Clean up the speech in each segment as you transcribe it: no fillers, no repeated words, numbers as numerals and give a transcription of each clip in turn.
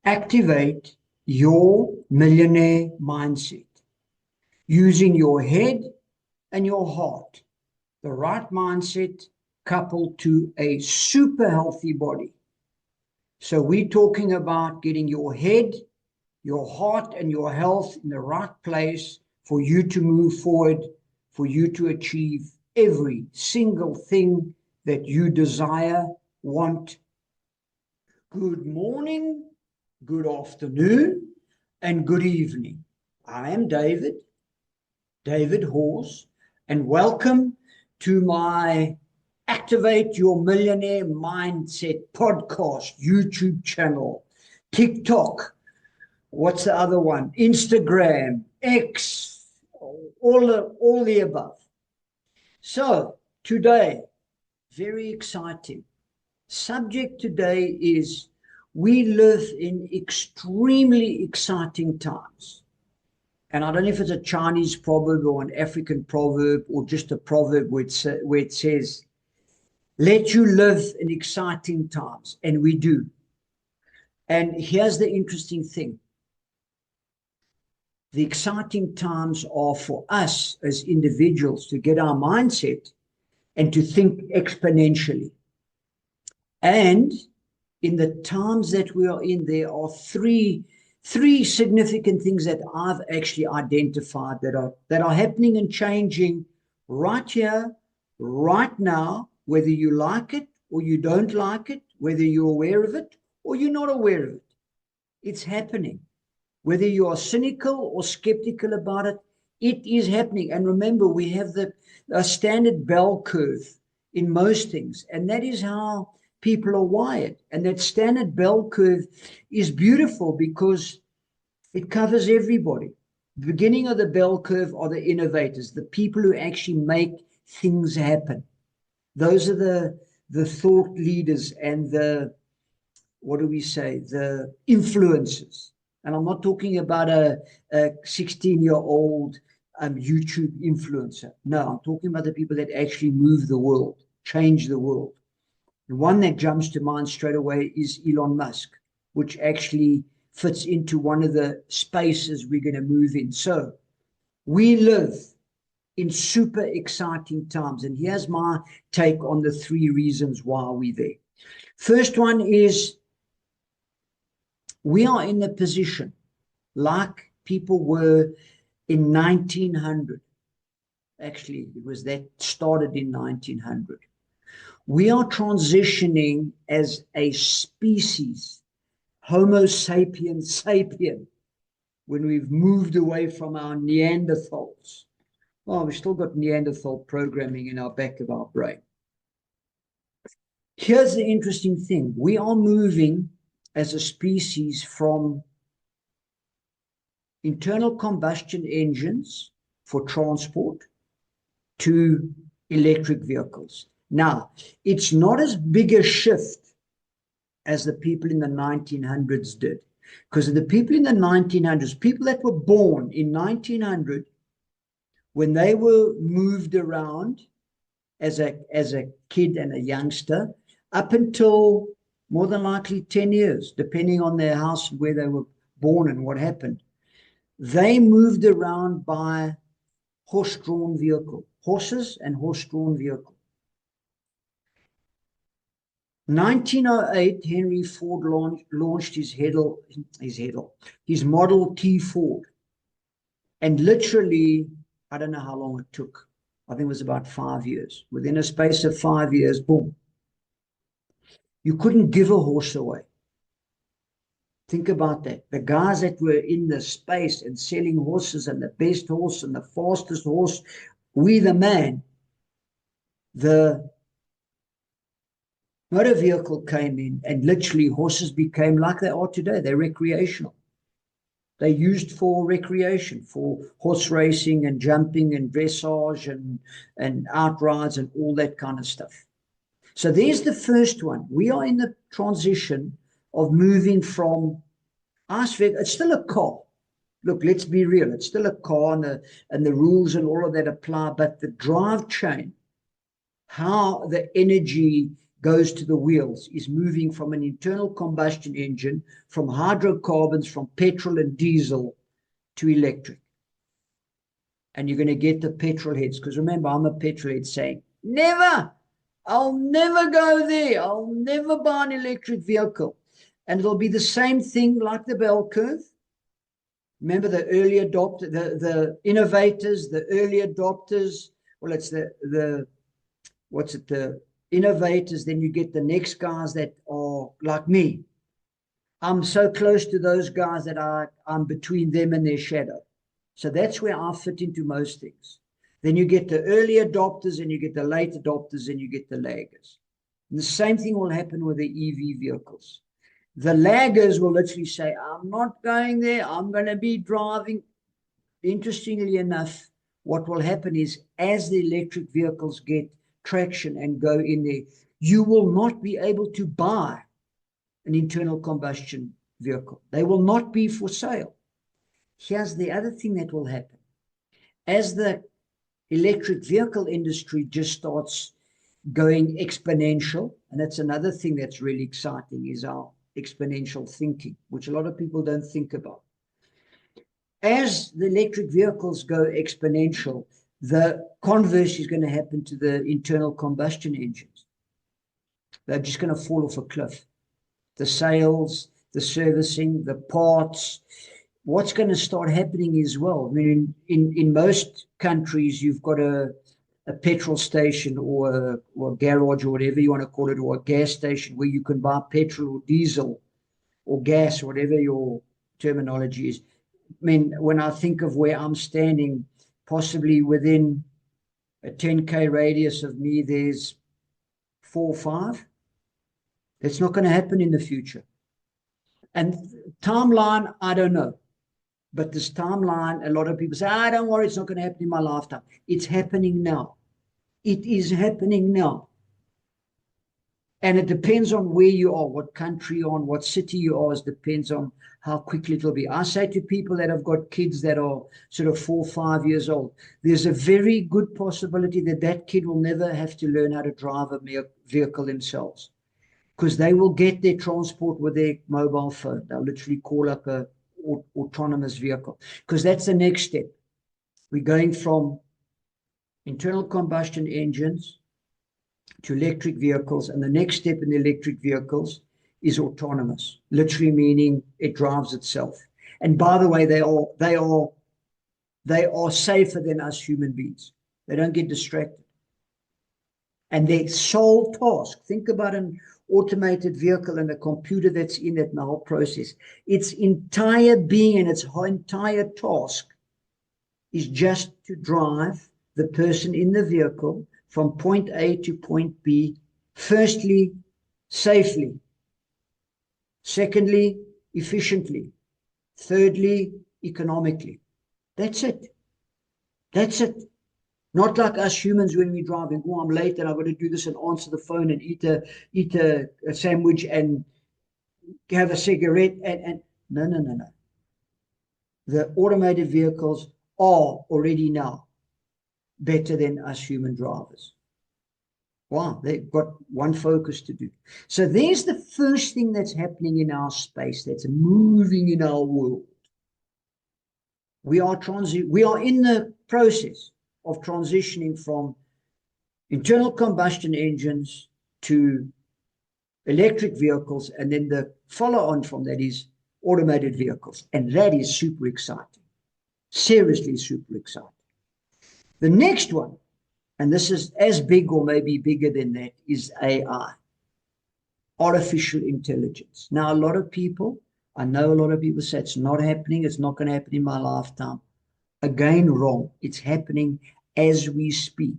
activate your millionaire mindset using your head and your heart. The right mindset coupled to a super healthy body. So we're talking about getting your head, your heart, and your health in the right place for you to move forward, for you to achieve every single thing that you desire, want. Good morning, good afternoon, and good evening. I am David Horse, and welcome to my Activate Your Millionaire Mindset podcast, YouTube channel, TikTok, what's the other one? Instagram, X, all the above. So today, very exciting. Subject today is we live in extremely exciting times. And I don't know if it's a Chinese proverb or an African proverb or just a proverb where it says, let you live in exciting times. And we do. And here's the interesting thing. The exciting times are for us as individuals to get our mindset and to think exponentially. And in the times that we are in, there are three significant things that I've actually identified that are happening and changing right here, right now, whether you like it or you don't like it, whether you're aware of it or you're not aware of it. It's happening. Whether you are cynical or skeptical about it, it is happening. And remember, we have a standard bell curve in most things, and that is how people are wired. And that standard bell curve is beautiful because it covers everybody. The beginning of the bell curve are the innovators, the people who actually make things happen. Those are the thought leaders and the influencers. And I'm not talking about a 16-year-old YouTube influencer. No, I'm talking about the people that actually move the world, change the world. The one that jumps to mind straight away is Elon Musk, which actually fits into one of the spaces we're going to move in. So we live in super exciting times. And here's my take on the three reasons why we're there. First one is we are in a position like people were in 1900. Actually, it was that started in 1900. We are transitioning as a species, Homo sapiens sapien, when we've moved away from our Neanderthals. Well, we've still got Neanderthal programming in our back of our brain. Here's the interesting thing. We are moving as a species from internal combustion engines for transport to electric vehicles. Now, it's not as big a shift as the people in the 1900s did, because the people in the 1900s, people that were born in 1900, when they were moved around as a kid and a youngster, up until more than likely 10 years, depending on their house, where they were born and what happened, they moved around by horse-drawn vehicle, horses and horse-drawn vehicle. 1908, Henry Ford launched his Model T Ford. And literally, I don't know how long it took. I think it was about 5 years. Within a space of 5 years, boom. You couldn't give a horse away. Think about that. The guys that were in the space and selling horses and the best horse and the fastest horse, we the man, the motor vehicle came in and literally horses became like they are today. They're recreational. They're used for recreation, for horse racing and jumping and dressage and outrides and all that kind of stuff. So there's the first one. We are in the transition of moving from ice vehicle. It's still a car. Look, let's be real. It's still a car and the rules and all of that apply, but the drive chain, how the energy goes to the wheels is moving from an internal combustion engine, from hydrocarbons, from petrol and diesel to electric. And you're going to get the petrol heads, because remember, I'm a petrol head saying, never, I'll never go there. I'll never buy an electric vehicle. And it'll be the same thing like the bell curve. Remember the early adopters, the innovators, the early adopters. Well, it's the innovators. Then you get the next guys that are like me. I'm so close to those guys that I'm between them and their shadow. So that's where I fit into most things. Then you get the early adopters, and you get the late adopters, and you get the laggers. And the same thing will happen with the EV vehicles. The laggers will literally say, I'm not going there, I'm going to be driving. Interestingly enough, what will happen is, as the electric vehicles get traction and go in there, you will not be able to buy an internal combustion vehicle. They will not be for sale. Here's the other thing that will happen. As the electric vehicle industry just starts going exponential, and that's another thing that's really exciting, is our exponential thinking, which a lot of people don't think about. As the electric vehicles go exponential, the converse is going to happen to the internal combustion engines. They're just going to fall off a cliff. The sales, the servicing, the parts. What's going to start happening as well? I mean, in most countries, you've got a petrol station or a garage or whatever you want to call it, or a gas station where you can buy petrol or diesel or gas, or whatever your terminology is. I mean, when I think of where I'm standing, possibly within a 10K radius of me, there's 4 or 5. That's not going to happen in the future. And timeline, I don't know. But this timeline, a lot of people say, don't worry, it's not going to happen in my lifetime. It's happening now. It is happening now. And it depends on where you are, what country you're on, what city you are. It depends on how quickly it'll be. I say to people that have got kids that are sort of 4 or 5 years old, there's a very good possibility that that kid will never have to learn how to drive a vehicle themselves, because they will get their transport with their mobile phone. They'll literally call up a autonomous vehicle, because that's the next step. We're going from internal combustion engines to electric vehicles, and the next step in the electric vehicles is autonomous, literally meaning it drives itself. And by the way, they are safer than us human beings. They don't get distracted. And their sole task, think about an automated vehicle and the computer that's in it and the whole process. Its entire being and its entire task is just to drive the person in the vehicle from point A to point B, firstly, safely, secondly, efficiently, thirdly, economically. That's it. That's it. Not like us humans when we're driving. Oh, I'm late and I've got to do this and answer the phone and eat a sandwich and have a cigarette. And no. The automated vehicles are already now better than us human drivers. Wow, they've got one focus to do. So there's the first thing that's happening in our space, that's moving in our world. We are in the process of transitioning from internal combustion engines to electric vehicles, and then the follow-on from that is automated vehicles. And that is super exciting. Seriously super exciting. The next one, and this is as big or maybe bigger than that, is AI, artificial intelligence. Now, I know a lot of people say it's not happening, it's not going to happen in my lifetime. Again, wrong. It's happening as we speak.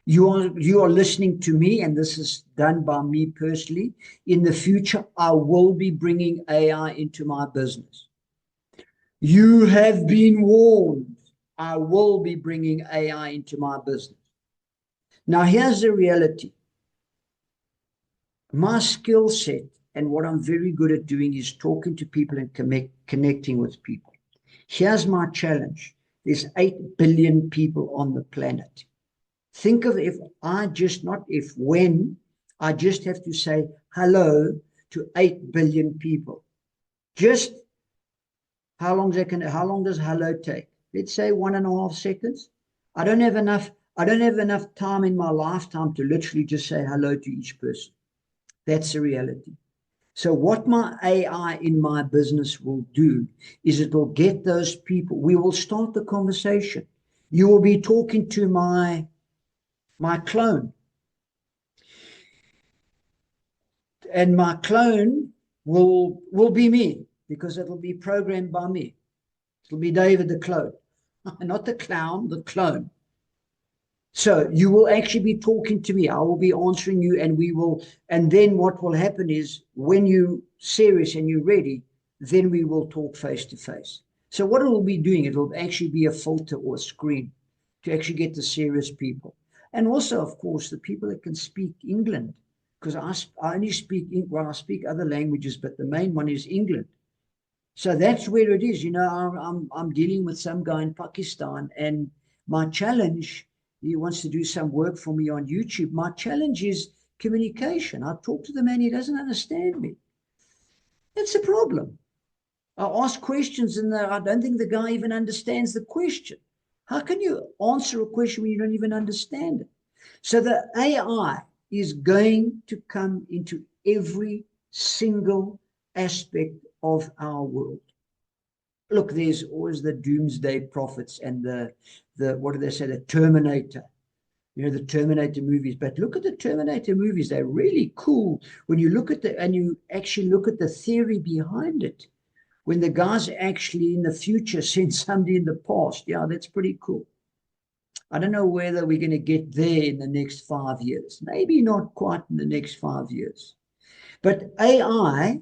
You are listening to me, and this is done by me personally. In the future, I will be bringing AI into my business. You have been warned. I will be bringing AI into my business. Now, here's the reality. My skill set and what I'm very good at doing is talking to people and connecting with people. Here's my challenge. There's 8 billion people on the planet. Think of when I just have to say hello to 8 billion people. Just how long does hello take? Let's say 1.5 seconds. I don't have enough time in my lifetime to literally just say hello to each person. That's the reality. So what my AI in my business will do is it will get those people. We will start the conversation. You will be talking to my clone. And my clone will be me, because it'll be programmed by me. It'll be David the clone. Not the clown, the clone. So you will actually be talking to me. I will be answering you, and then what will happen is, when you're serious and you're ready, then we will talk face to face. So what it will be doing, it will actually be a filter or a screen to actually get the serious people. And also, of course, the people that can speak England, because I only speak, well, I speak other languages, but the main one is England. So that's where it is. I'm dealing with some guy in Pakistan, and my challenge, he wants to do some work for me on YouTube. My challenge is communication. I talk to the man, he doesn't understand me. That's a problem. I ask questions, and I don't think the guy even understands the question. How can you answer a question when you don't even understand it? So the AI is going to come into every single aspect of our world. Look, there's always the doomsday prophets and the what do they say, the Terminator, the Terminator movies. But look at the Terminator movies. They're really cool when you look at and you actually look at the theory behind it. When the guys actually in the future send somebody in the past, yeah, that's pretty cool. I don't know whether we're going to get there in the next 5 years. Maybe not quite in the next 5 years. But AI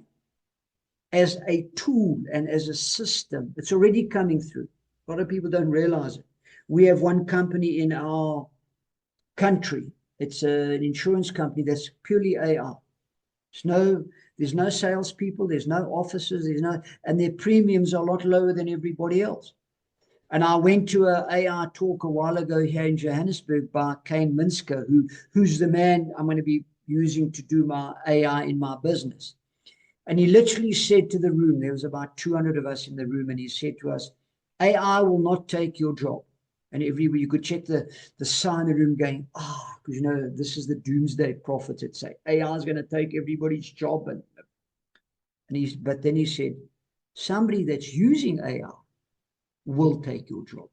as a tool and as a system, it's already coming through. A lot of people don't realize it. We have one company in our country. It's an insurance company that's purely AI. There's no salespeople, there's no officers, and their premiums are a lot lower than everybody else. And I went to an AI talk a while ago here in Johannesburg by Kane Minsker, who's the man I'm going to be using to do my AI in my business. And he literally said to the room, there was about 200 of us in the room, and he said to us, AI will not take your job. And everywhere you could check the sign in the room going, because this is the doomsday prophet. It's like AI is going to take everybody's job. But then he said, somebody that's using AI will take your job.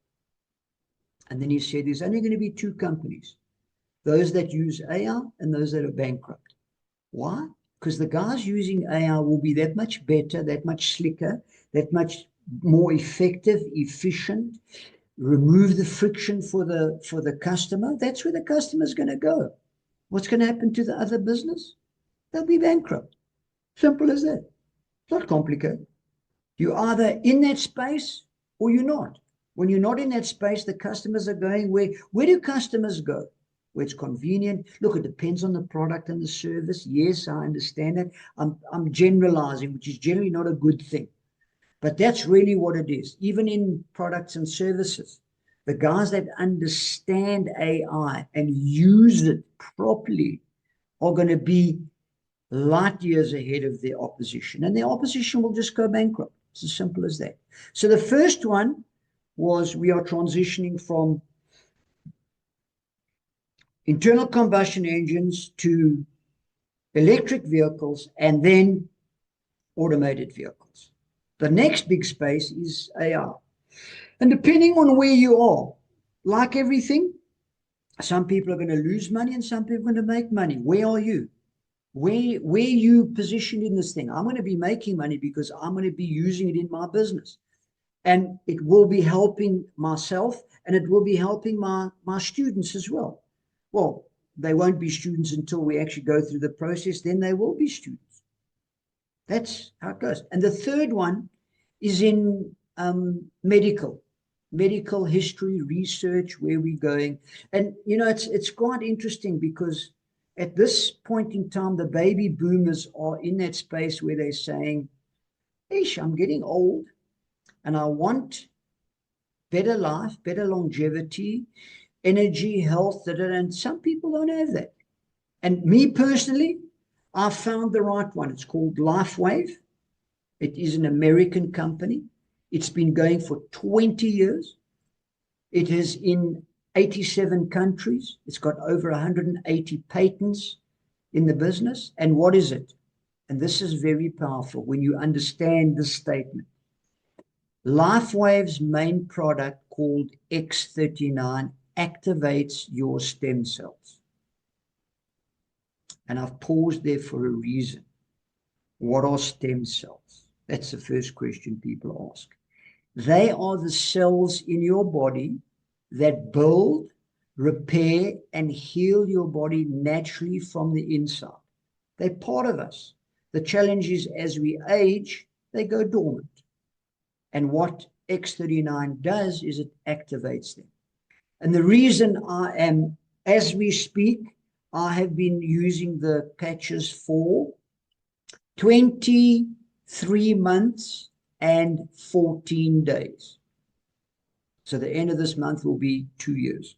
And then he said, there's only going to be 2 companies, those that use AI and those that are bankrupt. Why? Because the guys using AI will be that much better, that much slicker, that much more effective, efficient, remove the friction for the customer. That's where the customer is going to go. What's going to happen to the other business? They'll be bankrupt. Simple as that. It's not complicated. You're either in that space or you're not. When you're not in that space, the customers are going where do customers go? Where it's convenient. Look, it depends on the product and the service. Yes, I understand that. I'm generalizing, which is generally not a good thing. But that's really what it is. Even in products and services, the guys that understand AI and use it properly are going to be light years ahead of their opposition. And their opposition will just go bankrupt. It's as simple as that. So the first one was, we are transitioning from internal combustion engines to electric vehicles and then automated vehicles. The next big space is AI. And depending on where you are, like everything, some people are going to lose money and some people are going to make money. Where are you? Where you positioned in this thing? I'm going to be making money because I'm going to be using it in my business. And it will be helping myself, and it will be helping my students as well. Well, they won't be students until we actually go through the process. Then they will be students. That's how it goes. And the third one is in medical history, research, where we're going. And, it's quite interesting because at this point in time, the baby boomers are in that space where they're saying, ish, I'm getting old and I want better life, better longevity, energy, health, and some people don't have that. And me personally, I found the right one. It's called LifeWave. It is an American company. It's been going for 20 years. It is in 87 countries. It's got over 180 patents in the business. And what is it? And this is very powerful when you understand this statement. LifeWave's main product, called X39, activates your stem cells. And I've paused there for a reason. What are stem cells? That's the first question people ask. They are the cells in your body that build, repair, and heal your body naturally from the inside. They're part of us. The challenge is, as we age, they go dormant. And what X39 does is it activates them. And the reason I am, as we speak, I have been using the patches for 23 months and 14 days. So the end of this month will be 2 years.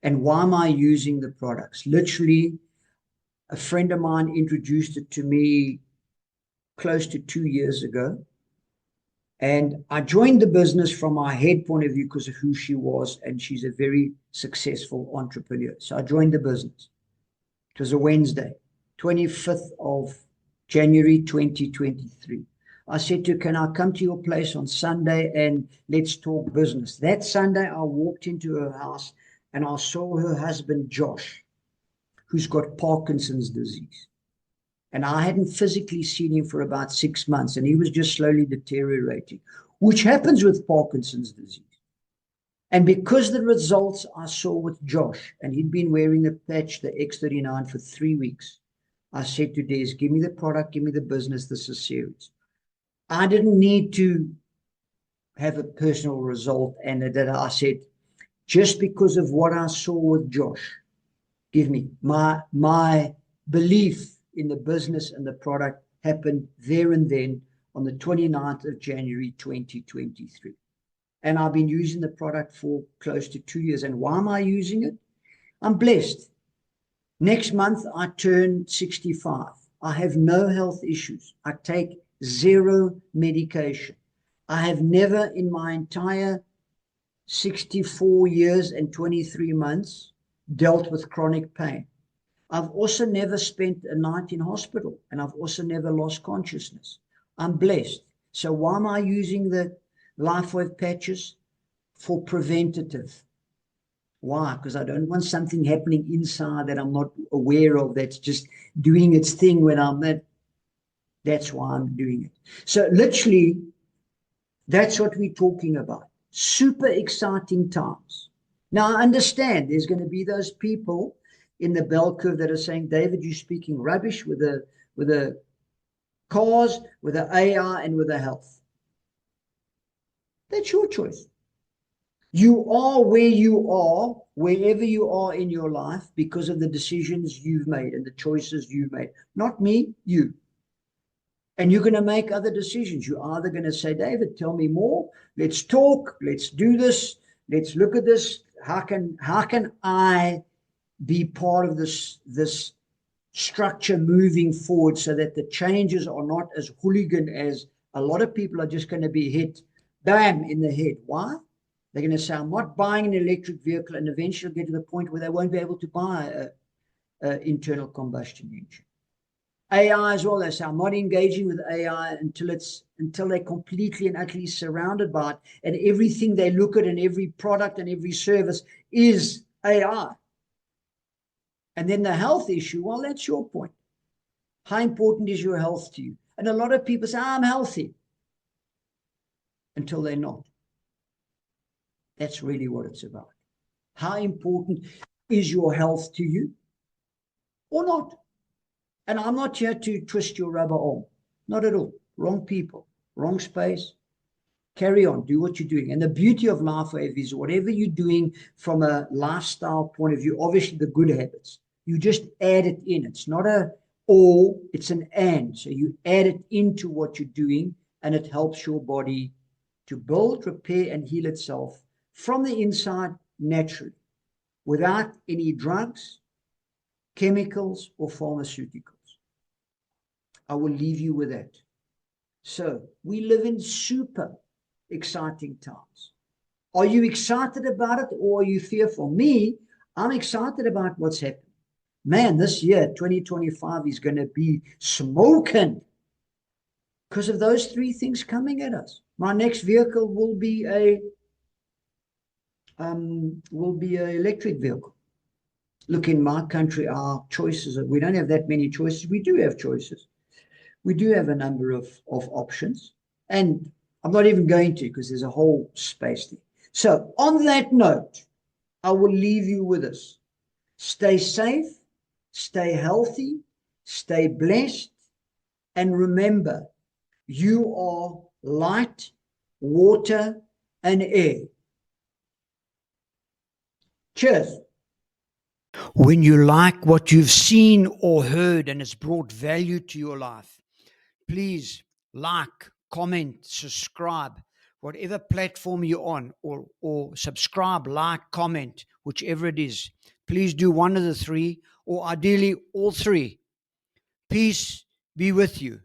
And why am I using the products? Literally, a friend of mine introduced it to me close to 2 years ago. And I joined the business from my head point of view because of who she was, and she's a very successful entrepreneur. So I joined the business. It was a Wednesday, 25th of January 2023. I said to her, can I come to your place on Sunday and let's talk business? That Sunday, I walked into her house and I saw her husband, Josh, who's got Parkinson's disease. And I hadn't physically seen him for about 6 months, and he was just slowly deteriorating, which happens with Parkinson's disease. And because the results I saw with Josh, and he'd been wearing the patch, the X39, for 3 weeks, I said to Des, give me the product, give me the business, this is serious. I didn't need to have a personal result, and that I said, just because of what I saw with Josh, give me my belief in the business and the product happened there and then on the 29th of January 2023. And I've been using the product for close to 2 years. And why am I using it? I'm blessed. Next month, I turn 65. I have no health issues. I take 0 medication. I have never in my entire 64 years and 23 months dealt with chronic pain. I've also never spent a night in hospital, and I've also never lost consciousness. I'm blessed. So why am I using the LifeWave patches? For preventative. Why? Because I don't want something happening inside that I'm not aware of, that's just doing its thing when I'm at. That's why I'm doing it. So literally, that's what we're talking about. Super exciting times. Now, I understand there's going to be those people in the bell curve that are saying, David, you're speaking rubbish with the cause, with the AI, and with the health. That's your choice. You are where you are, wherever you are in your life, because of the decisions you've made and the choices you've made. Not me, you. And you're going to make other decisions. You're either going to say, David, tell me more. Let's talk. Let's do this. Let's look at this. How can I be part of this structure moving forward so that the changes are not as hooligan as a lot of people are just going to be hit, bam, in the head. Why? They're going to say, I'm not buying an electric vehicle, and eventually get to the point where they won't be able to buy an internal combustion engine. AI as well, they say, I'm not engaging with AI until they're completely and utterly surrounded by it, and everything they look at and every product and every service is AI. And then the health issue, well, that's your point. How important is your health to you? And a lot of people say, I'm healthy, until they're not. That's really what it's about. How important is your health to you or not? And I'm not here to twist your rubber arm. Not at all. Wrong people, wrong space. Carry on, do what you're doing. And the beauty of LifeWave is whatever you're doing from a lifestyle point of view, obviously the good habits, you just add it in. It's not a or, it's an and. So you add it into what you're doing, and it helps your body to build, repair, and heal itself from the inside naturally, without any drugs, chemicals or pharmaceuticals. I will leave you with that. So we live in super exciting times. Are you excited about it or are you fearful? Me, I'm excited about what's happening. Man, this year, 2025, is going to be smoking because of those three things coming at us. My next vehicle will be a electric vehicle. Look, in my country, our choices, we don't have that many choices. We do have choices. We do have a number of options. And I'm not even going to, because there's a whole space there. So on that note, I will leave you with this. Stay safe, stay healthy, stay blessed, and remember, you are light, water, and air. Cheers. When you like what you've seen or heard and it's brought value to your life, please like, comment, subscribe, whatever platform you're on, or subscribe, like, comment, whichever it is. Please do one of the three, or ideally all three. Peace be with you.